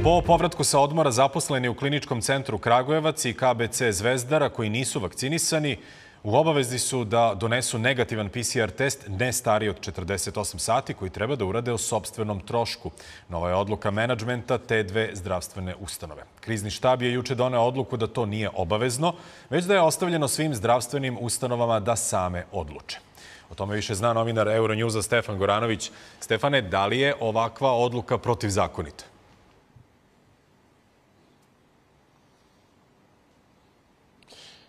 Po povratku sa odmora zaposleni u Kliničkom centru Kragujevac i KBC Zvezdara koji nisu vakcinisani u obavezi su da donesu negativan PCR test ne stariji od 48 sati koji treba da urade o sopstvenom trošku. Nova je odluka menadžmenta te dve zdravstvene ustanove. Krizni štab je juče doneo odluku da to nije obavezno, već da je ostavljeno svim zdravstvenim ustanovama da same odluče. O tome više zna novinar Euronewsa Stefan Goranović. Stefane, da li je ovakva odluka protivzakonita?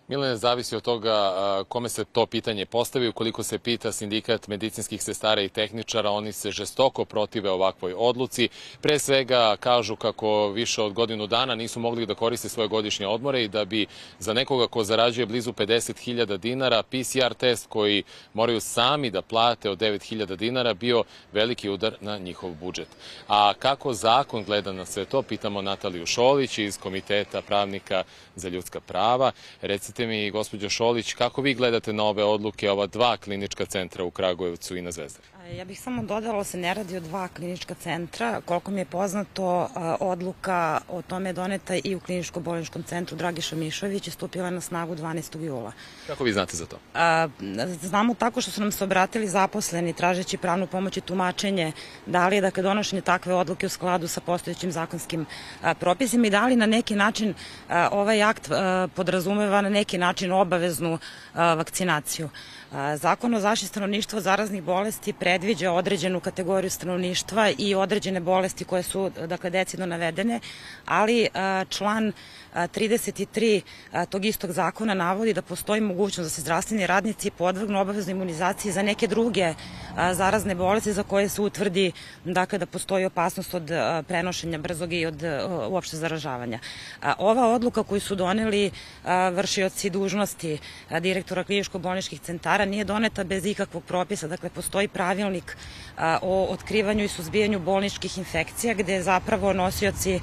Milene, zavisi od toga kome se to pitanje postavi. Ukoliko se pita sindikat medicinskih sestara i tehničara, oni se žestoko protive ovakvoj odluci. Pre svega kažu kako više od godinu dana nisu mogli da koriste svoje godišnje odmore i da bi za nekoga ko zarađuje blizu 50.000 dinara PCR test koji moraju sami da plate od 9.000 dinara bio veliki udar na njihov budžet. A kako zakon gleda na sve to, pitamo Nataliju Šolić iz Komiteta pravnika za ljudska prava. Recite mi, gospođo Šolić, kako vi gledate na ove odluke ova dva klinička centra u Kragujevcu i na Zvezdari? Ja bih samo dodala, se ne radi o dva klinička centra. Koliko mi je poznato, odluka o tome je doneta i u Kliničko-bolničkom centru Dragiša Mišović i stupila na snagu 12. jula. Kako vi znate za to? Znamo tako što su nam se obratili zaposleni tražeći pravnu pomoć i tumačenje da li je dakle donošenje takve odluke u skladu sa postojećim zakonskim propisima i da li na neki način ovaj akt podrazumeva na neki način obaveznu vakcinaciju. Zakon o zaštiti stanovništva od zaraznih bolesti predviđa određenu kategoriju stanovništva i određene bolesti koje su dakle decidno navedene, ali član 33 tog istog zakona navodi da postoji mogućnost da se zdravstveni radnici podvrgnu obaveznoj imunizaciji za neke druge zarazne bolesti za koje se utvrdi dakle da postoji opasnost od prenošenja brzog i od uopšte zaražavanja. Ova odluka koju su doneli vršioci dužnosti direktora kliničko-bolničkih centara nije doneta bez ikakvog propisa, dakle postoji pravilnik o otkrivanju i suzbijanju bolničkih infekcija gde zapravo nosioci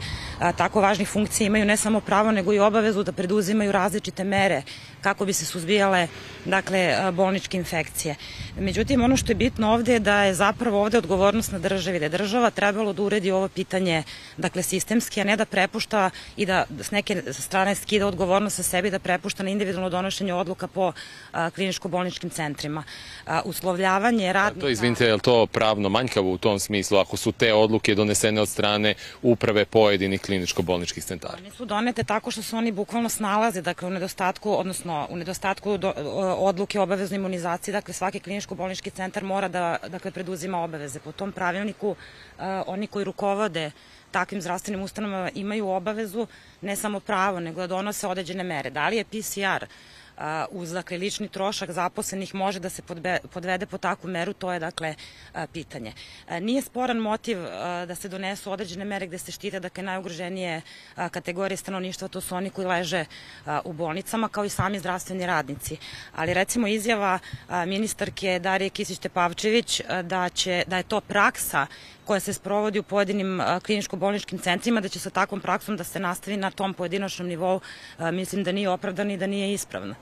tako važnih funkcija imaju ne samo pravo nego i obavezu da preduzimaju različite mere kako bi se suzbijale dakle bolničke infekcije. Međutim, ono što je bitno ovde je da je zapravo ovde odgovornost na državi, da je država trebalo da uredi ovo pitanje dakle sistemski, a ne da prepušta i da s neke strane skida odgovornost sa sebi, da prepušta na individualno donošenje odluka po kliničko-bolničkim centrima. Uslovljavanje radnika... Izvinite, je li to pravno manjkavo u tom smislu ako su te odluke donesene od strane uprave pojedinih kliničko-bolničkih centara? One su donete tako što se oni bukvalno snalaze, dakle u nedostatku odluke o obaveznoj imunizaciji, dakle svaki kliničko-bolnički centar mora da dakle preduzima obaveze. Po tom pravilniku oni koji rukovode takvim zdravstvenim ustanovama imaju obavezu ne samo pravo, nego da donose određene mere. Da li je PCR uz dakle lični trošak zaposlenih može da se podvede po takvu meru, to je dakle pitanje. Nije sporan motiv da se donesu određene mere gde se štite dakle najugroženije kategorije stanovništva, to su oni koji leže u bolnicama kao i sami zdravstveni radnici. Ali recimo izjava ministarke Darije Kisić-Tepavčević da je to praksa koja se sprovodi u pojedinim kliničko-bolničkim centrima, da će sa takvom praksom da se nastavi na tom pojedinačnom nivou, mislim da nije opravdana i da nije ispravna.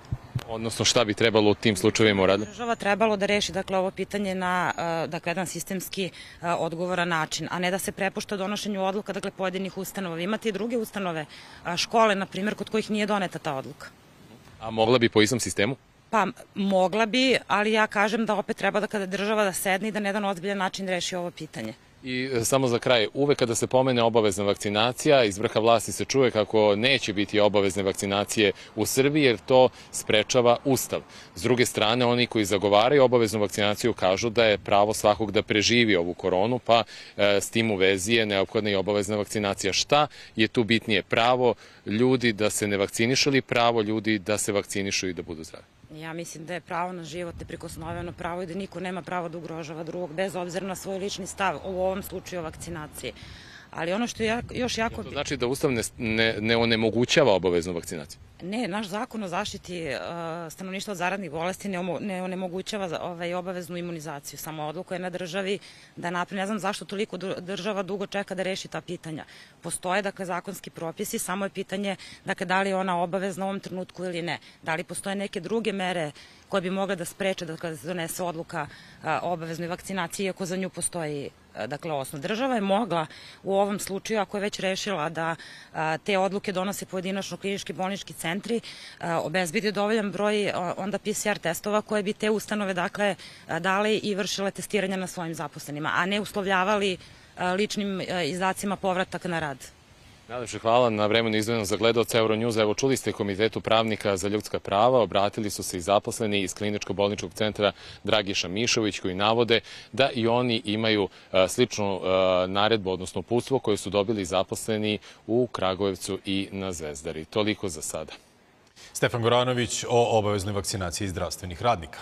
Odnosno šta bi trebalo u tim slučajevima uraditi? Država trebalo da reši dakle ovo pitanje na dakle jedan sistemski odgovoran način, a ne da se prepušta donošenju odluka dakle pojedinih ustanova. Imate i druge ustanove, škole na primjer, kod kojih nije doneta ta odluka. A mogla bi po istom sistemu? Pa mogla bi, ali ja kažem da opet treba da kada država da sedne i da na jedan ozbiljan način reši ovo pitanje. I samo za kraj, uvek kada se pomene obavezna vakcinacija, iz vrha vlasti se čuje kako neće biti obavezne vakcinacije u Srbiji jer to sprečava Ustav. S druge strane, oni koji zagovaraju obaveznu vakcinaciju kažu da je pravo svakog da preživi ovu koronu, pa s tim u vezi je neophodna i obavezna vakcinacija. Šta je tu bitnije? Pravo ljudi da se ne vakcinišu ili pravo ljudi da se vakcinišu i da budu zdravi? Ja mislim da je pravo na život neprikosnoveno pravo i da niko nema pravo da ugrožava drugog bez obzira na svoj lični stav, u ovom slučaju o vakcinaciji. Ali ono što je još jako... To znači da Ustav ne onemogućava obaveznu vakcinaciju? Ne, naš zakon o zaštiti stanovništva od zaraznih bolesti ne onemogućava obaveznu imunizaciju. Samo odluka je na državi da napravi. Ne znam zašto toliko država dugo čeka da reši ta pitanja. Postoje, dakle, zakonski propisi, samo je pitanje, dakle, da li je ona obavezna u ovom trenutku ili ne. Da li postoje neke druge mere koje bi mogle da spreče da kada se donese odluka o obaveznoj vakcinaciji, iako za nju postoji osnov. Država je mogla u ovom slučaju, ako je već rešila da te odluke donose pojedinačno klinički bolnički centri, obezbedi dovoljan broj onda PCR testova koje bi te ustanove dale i vršile testiranja na svojim zaposlenima, a ne uslovljavali ličnim izdacima povratak na rad. Najlepše hvala na vremenu izdvojenom za gledaoce Euronews. Evo, čuli ste Komitetu pravnika za ljudska prava, obratili su se i zaposleni iz kliničko-bolničkog centra Dragiša Mišović, koji navode da i oni imaju sličnu naredbu, odnosno uputstvo koje su dobili zaposleni u Kragujevcu i na Zvezdari. Toliko za sada. Stefan Goranović o obaveznoj vakcinaciji zdravstvenih radnika.